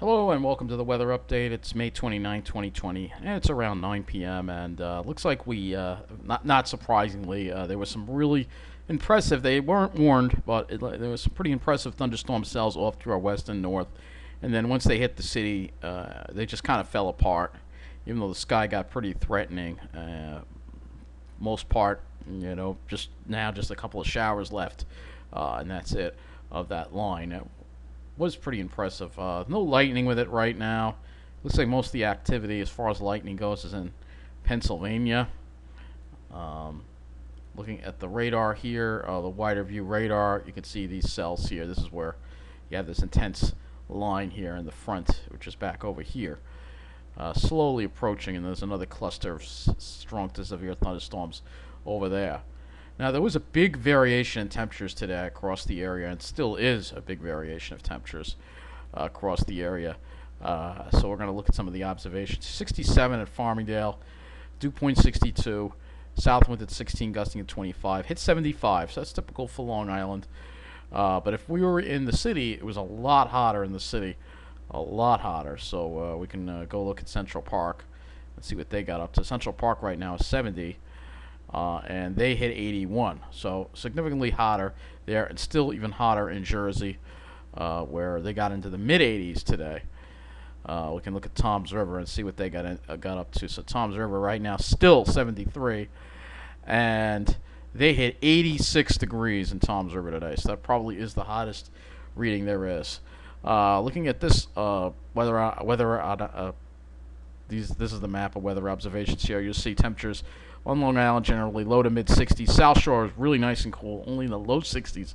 Hello and welcome to the weather update. It's May 29, 2020, and it's around 9 p.m. and looks like not surprisingly, there was some really impressive. They weren't warned, but there was some pretty impressive thunderstorm cells off to our west and north. And then once they hit the city, they just kind of fell apart. Even though the sky got pretty threatening, most part, just a couple of showers left, and that's it of that line. Was pretty impressive. No lightning with it right now. Looks like most of the activity as far as lightning goes is in Pennsylvania. Um, Looking at the radar here, the wider view radar, you can see these cells here. This is where you have this intense line here in the front, which is back over here. Slowly approaching, and there's another cluster of strong to severe thunderstorms over there. Now, there was a big variation in temperatures today across the area, and still is a big variation of temperatures across the area. So we're going to look at some of the observations. 67 at Farmingdale, dew point 62, south wind at 16, gusting at 25, hit 75, so that's typical for Long Island. But if we were in the city, it was a lot hotter in the city, a lot hotter. So we can go look at Central Park and see what they got up to. Central Park right now is 70. And they hit 81, so significantly hotter there, and still even hotter in Jersey, where they got into the mid 80s today. We can look at Tom's River and see what they got up to. So Tom's River right now still 73, and they hit 86 degrees in Tom's River today. So that probably is the hottest reading there is. Looking at this this is the map of weather observations here. You'll see temperatures on Long Island generally low to mid 60s. South Shore is really nice and cool, only in the low 60s.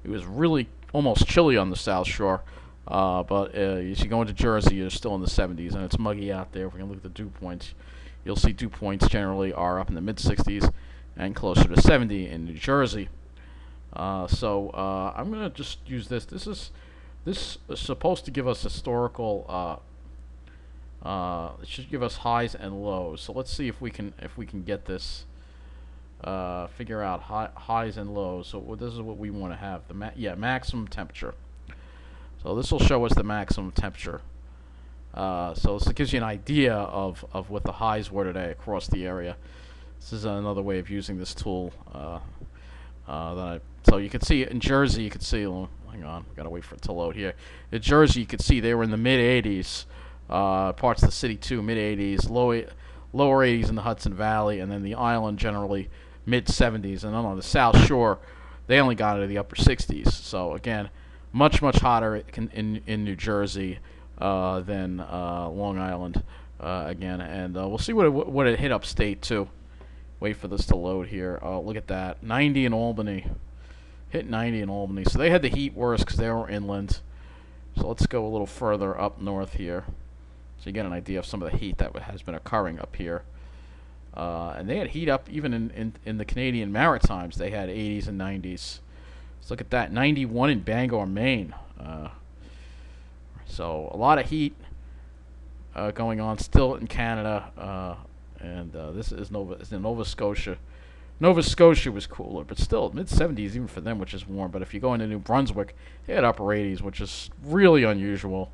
It was really almost chilly on the South Shore. But as you go into Jersey, you're still in the 70s, and it's muggy out there. If we can look at the dew points, you'll see dew points generally are up in the mid 60s and closer to 70 in New Jersey. So I'm going to just use this. This is supposed to give us historical. It should give us highs and lows. So let's see if we can get this. Figure out highs and lows. So this is what we want to have. Maximum temperature. So this will show us the maximum temperature. So this gives you an idea of what the highs were today across the area. This is another way of using this tool. So you can see in Jersey, you can see. Hang on, we gotta wait for it to load here. In Jersey, you can see they were in the mid 80s. Parts of the city too, mid 80s, lower 80s in the Hudson Valley, and then the island generally mid 70s. And then on the South Shore, they only got into the upper 60s. So again, much hotter in New Jersey than Long Island again. And we'll see what it hit upstate too. Wait for this to load here. Look at that, 90 in Albany. Hit 90 in Albany. So they had the heat worse because they were inland. So let's go a little further up north here, so you get an idea of some of the heat that has been occurring up here. And they had heat up even in the Canadian Maritimes. They had 80s and 90s. Let's look at that. 91 in Bangor, Maine. So a lot of heat going on still in Canada. And this is Nova Scotia. Nova Scotia was cooler, but still mid 70s even for them, which is warm. But if you go into New Brunswick, they had upper 80s, which is really unusual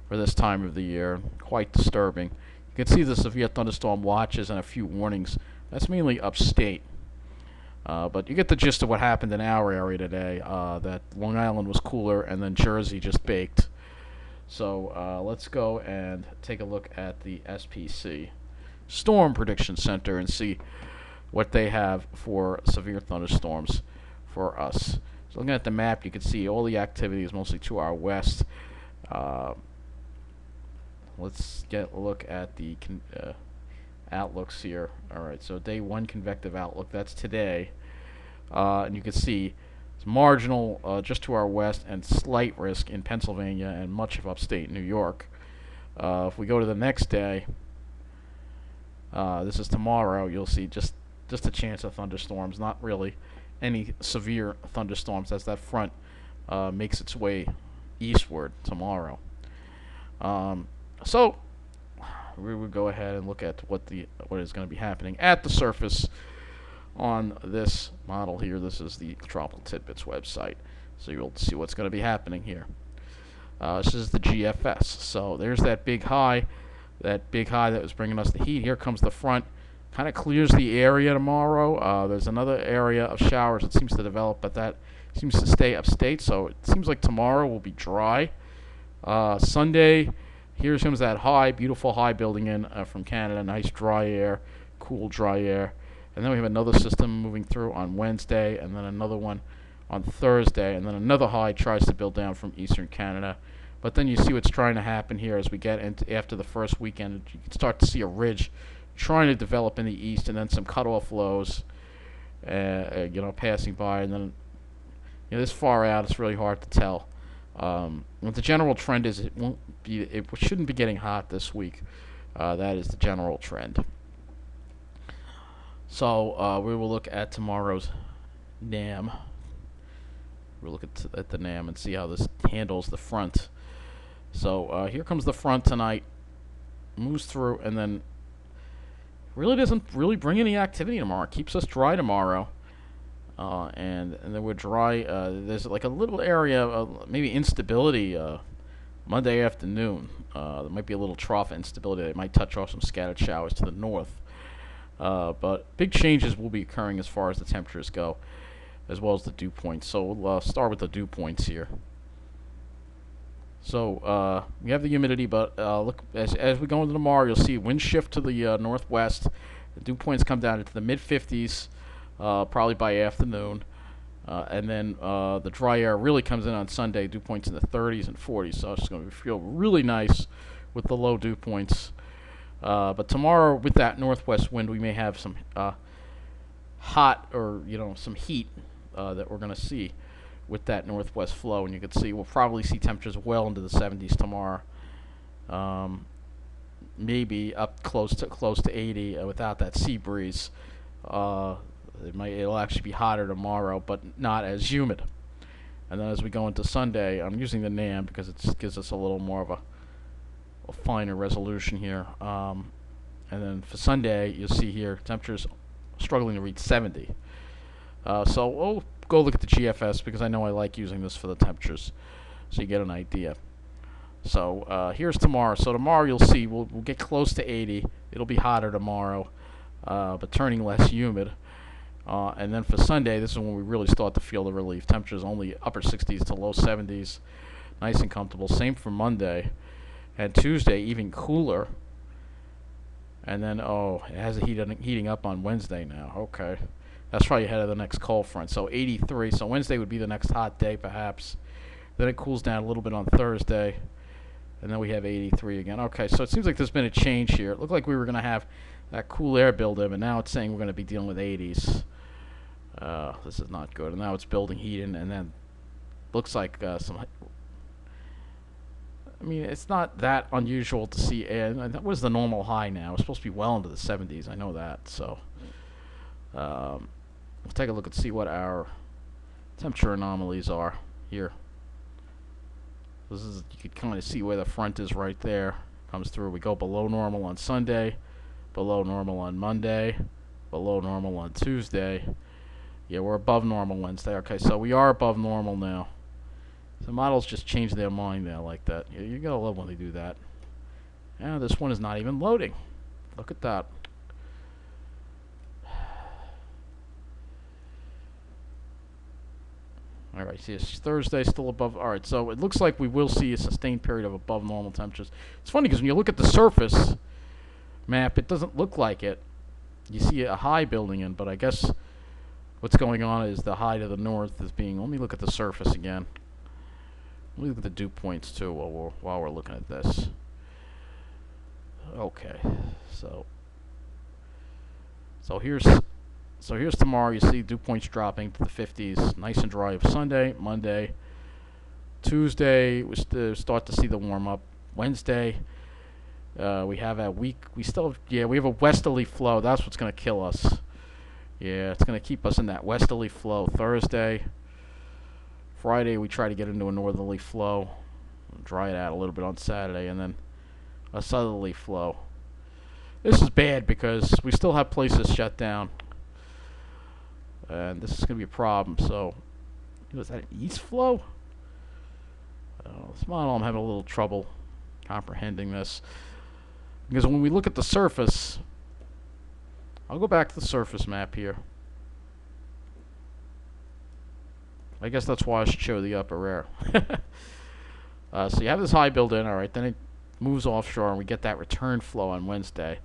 for this time of the year. Quite disturbing. You can see the severe thunderstorm watches and a few warnings. That's mainly upstate. But you get the gist of what happened in our area today. That Long Island was cooler, and then Jersey just baked. So let's go and take a look at the SPC Storm Prediction Center and see what they have for severe thunderstorms for us. So looking at the map, you can see all the activity is mostly to our west. Let's get a look at the outlooks here. Alright, so day 1 convective outlook, that's today. And you can see it's marginal just to our west and slight risk in Pennsylvania and much of upstate New York. If we go to the next day, this is tomorrow, you'll see just a chance of thunderstorms, not really any severe thunderstorms as that front makes its way eastward tomorrow. So we would go ahead and look at what is going to be happening at the surface on this model here. This is the Tropical Tidbits website, so you'll see what's going to be happening here. This is the GFS. So there's that big high. That big high that was bringing us the heat. Here comes the front. Kind of clears the area tomorrow. There's another area of showers that seems to develop, but that seems to stay upstate. So it seems like tomorrow will be dry. Sunday, here comes that high, beautiful high building in from Canada. Nice dry air, cool dry air. And then we have another system moving through on Wednesday, and then another one on Thursday, and then another high tries to build down from eastern Canada. But then you see what's trying to happen here as we get into after the first weekend. You can start to see a ridge trying to develop in the east, and then some cutoff lows, passing by, and then this far out, it's really hard to tell. What the general trend is, it shouldn't be getting hot this week. That is the general trend. So we will look at tomorrow's NAM. We'll look at the NAM and see how this handles the front. So here comes the front tonight. Moves through and then really doesn't really bring any activity tomorrow. Keeps us dry tomorrow. And then we're dry. There's like a little area of maybe instability Monday afternoon. There might be a little trough instability that might touch off some scattered showers to the north. But big changes will be occurring as far as the temperatures go, as well as the dew points. So we'll start with the dew points here. So we have the humidity, but look, as we go into tomorrow, you'll see wind shift to the northwest. The dew points come down into the mid-50s, probably by afternoon. And then the dry air really comes in on Sunday, dew points in the 30s and 40s. So it's going to feel really nice with the low dew points. But tomorrow, with that northwest wind, we may have some hot or some heat that we're going to see with that northwest flow, and you can see we'll probably see temperatures well into the 70s tomorrow. Maybe up close to 80 without that sea breeze. It'll actually be hotter tomorrow, but not as humid. And then as we go into Sunday, I'm using the NAM because it gives us a little more of a finer resolution here. And then for Sunday, you'll see here temperatures struggling to reach 70. So we'll go look at the GFS because I know I like using this for the temperatures, so you get an idea. So here's tomorrow. So tomorrow you'll see we'll get close to 80. It'll be hotter tomorrow, but turning less humid. And then for Sunday, this is when we really start to feel the relief. Temperatures only upper 60s to low 70s, nice and comfortable. Same for Monday. And Tuesday, even cooler. And then, it has a heating up on Wednesday now. Okay. That's probably ahead of the next cold front. So 83. So Wednesday would be the next hot day, perhaps. Then it cools down a little bit on Thursday. And then we have 83 again. Okay, so it seems like there's been a change here. It looked like we were going to have that cool air build in, but now it's saying we're going to be dealing with 80s. This is not good. And now it's building heat in, and then looks like some... I mean, it's not that unusual to see air. That was the normal high now. It's supposed to be well into the 70s. I know that. So we'll take a look and see what our temperature anomalies are here. This is, you can kind of see where the front is right there. Comes through. We go below normal on Sunday, below normal on Monday, below normal on Tuesday. Yeah, we're above normal Wednesday. Okay, so we are above normal now. The models just change their mind now like that. You gotta love when they do that. Yeah, this one is not even loading. Look at that. Alright, see, it's Thursday, still above. Alright, so it looks like we will see a sustained period of above normal temperatures. It's funny because when you look at the surface map, it doesn't look like it. You see a high building in, but I guess what's going on is the high to the north is being... Let me look at the surface again. Let me look at the dew points too while we're looking at this. Okay, so here's tomorrow. You see dew points dropping to the 50s, nice and dry of Sunday, Monday, Tuesday. We start to see the warm up. Wednesday, we have a week. We have a westerly flow. That's what's going to kill us. Yeah, it's going to keep us in that westerly flow. Thursday. Friday, we try to get into a northerly flow, dry it out a little bit on Saturday, and then a southerly flow. This is bad because we still have places shut down, and this is going to be a problem. So, is that an east flow? This model, I'm having a little trouble comprehending this. Because when we look at the surface, I'll go back to the surface map here. I guess that's why I should show the upper air. So you have this high built in, alright, then it moves offshore and we get that return flow on Wednesday.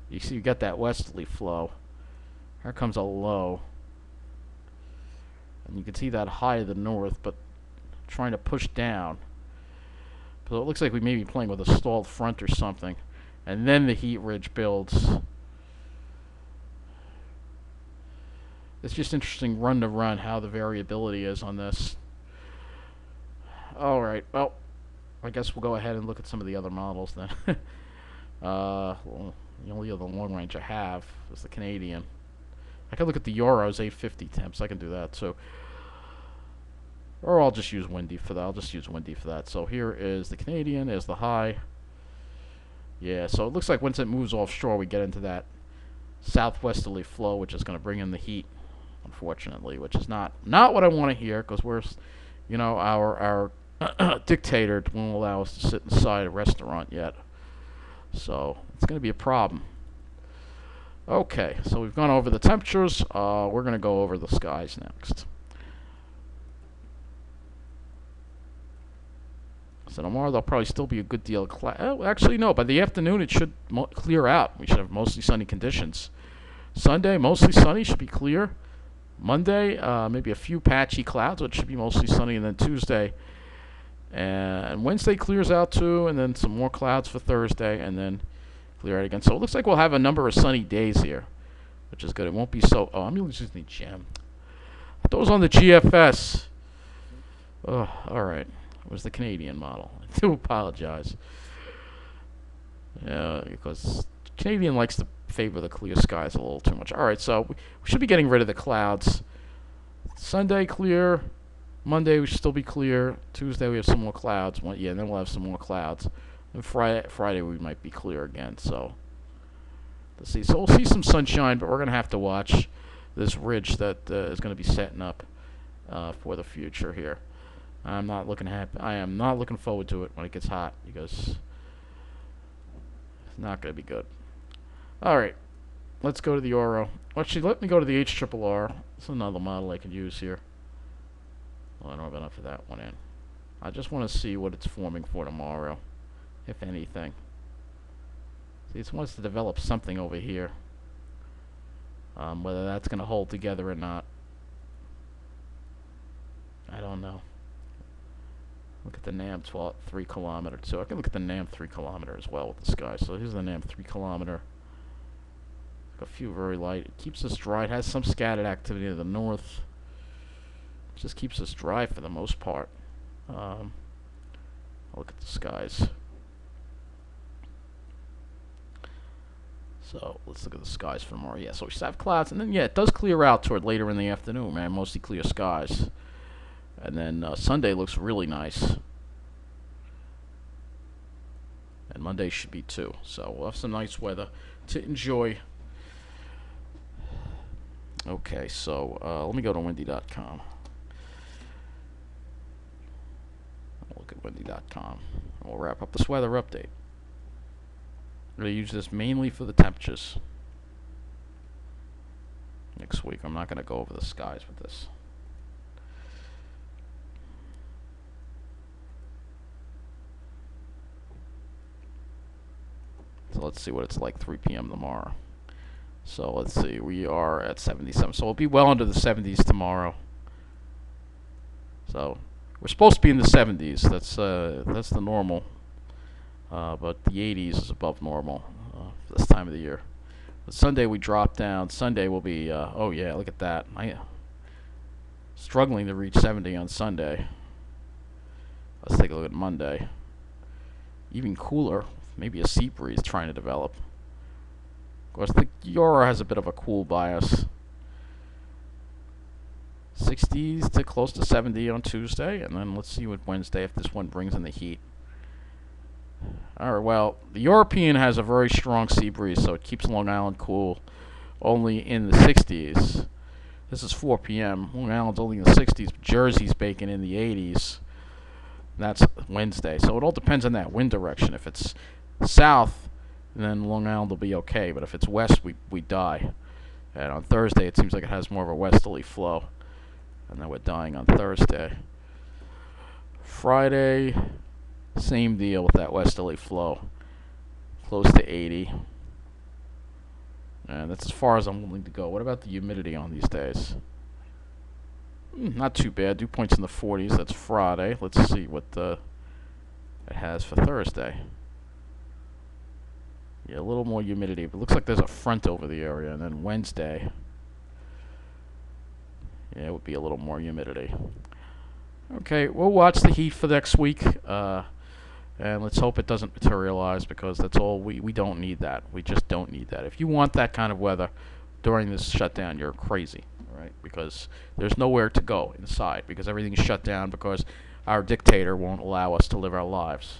You see you get that westerly flow. Here comes a low. And you can see that high to the north, but trying to push down. So it looks like we may be playing with a stalled front or something. And then the heat ridge builds. It's just interesting run to run how the variability is on this. Alright, well, I guess we'll go ahead and look at some of the other models then. Well, the only other long range I have is the Canadian. I can look at the Euro's 850 temps. I can do that. So, or I'll just use windy for that. So here is the Canadian. There's the high. Yeah. So it looks like once it moves offshore, we get into that southwesterly flow, which is going to bring in the heat. Unfortunately, which is not what I want to hear, because we're, our Dictator won't allow us to sit inside a restaurant yet. So it's going to be a problem. Okay, so we've gone over the temperatures. We're going to go over the skies next. So tomorrow there'll probably still be a good deal of cloud. Oh, actually, no. By the afternoon, it should clear out. We should have mostly sunny conditions. Sunday, mostly sunny, should be clear. Monday, maybe a few patchy clouds, but it should be mostly sunny. And then Tuesday and Wednesday clears out too, and then some more clouds for Thursday, and then clear out again. So it looks like we'll have a number of sunny days here, which is good. It won't be so... Oh, I'm using the gem. I thought it was on the GFS. Oh, alright. It was the Canadian model. I do apologize. Yeah, because Canadian likes to favor the clear skies a little too much. Alright, so we should be getting rid of the clouds. Sunday, clear. Monday, we should still be clear. Tuesday, we have some more clouds. Yeah, and then we'll have some more clouds. And Friday, we might be clear again. So, let's see. So, we'll see some sunshine, but we're going to have to watch this ridge that is going to be setting up for the future here. I am not looking forward to it when it gets hot, because it's not going to be good. Alright, let's go to the Oro. Actually, let me go to the HRRR. It's another model I can use here. Well, I don't have enough of that one in. I just want to see what it's forming for tomorrow, if anything. See, it wants to develop something over here. Whether that's going to hold together or not, I don't know. Look at the NAM 3 kilometer. So I can look at the NAM 3 kilometer as well with the sky. So here's the NAM 3 kilometer. A few very light. It keeps us dry. It has some scattered activity to the north. It just keeps us dry for the most part. I'll look at the skies. So let's look at the skies for tomorrow. Yeah, so we have clouds, and then yeah, it does clear out toward later in the afternoon, man. Mostly clear skies. And then Sunday looks really nice. And Monday should be too. So we'll have some nice weather to enjoy. Okay, so let me go to windy.com. I'll look at windy.com. We'll wrap up this weather update. I'm going to use this mainly for the temperatures. Next week, I'm not going to go over the skies with this. So let's see what it's like 3 p.m. tomorrow. So let's see, we are at 77. So we'll be well into the 70s tomorrow. So we're supposed to be in the 70s. That's the normal. But the 80s is above normal this time of the year. But Sunday we drop down. Sunday will be, oh yeah, look at that. Struggling to reach 70 on Sunday. Let's take a look at Monday. Even cooler. Maybe a sea breeze trying to develop. Of course, the Euro has a bit of a cool bias. 60s to close to 70 on Tuesday, and then let's see what Wednesday, if this one brings in the heat. Alright, well, the European has a very strong sea breeze, so it keeps Long Island cool, only in the 60s. This is 4 p.m. Long Island's only in the 60s, but Jersey's baking in the 80s. And that's Wednesday. So it all depends on that wind direction. If it's south, then Long Island will be okay. But if it's west, we die. And on Thursday, it seems like it has more of a westerly flow. And then we're dying on Thursday. Friday, same deal with that westerly flow. Close to 80. And that's as far as I'm willing to go. What about the humidity on these days? Not too bad. Dew points in the 40s. That's Friday. Let's see what it has for Thursday. Yeah, a little more humidity. But it looks like there's a front over the area. And then Wednesday, yeah, it would be a little more humidity. Okay, we'll watch the heat for next week. And let's hope it doesn't materialize, because that's all we don't need that. We just don't need that. If you want that kind of weather during this shutdown, you're crazy, right? Because there's nowhere to go inside, because everything's shut down because our dictator won't allow us to live our lives.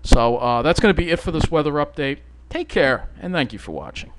So that's going to be it for this weather update. Take care, and thank you for watching.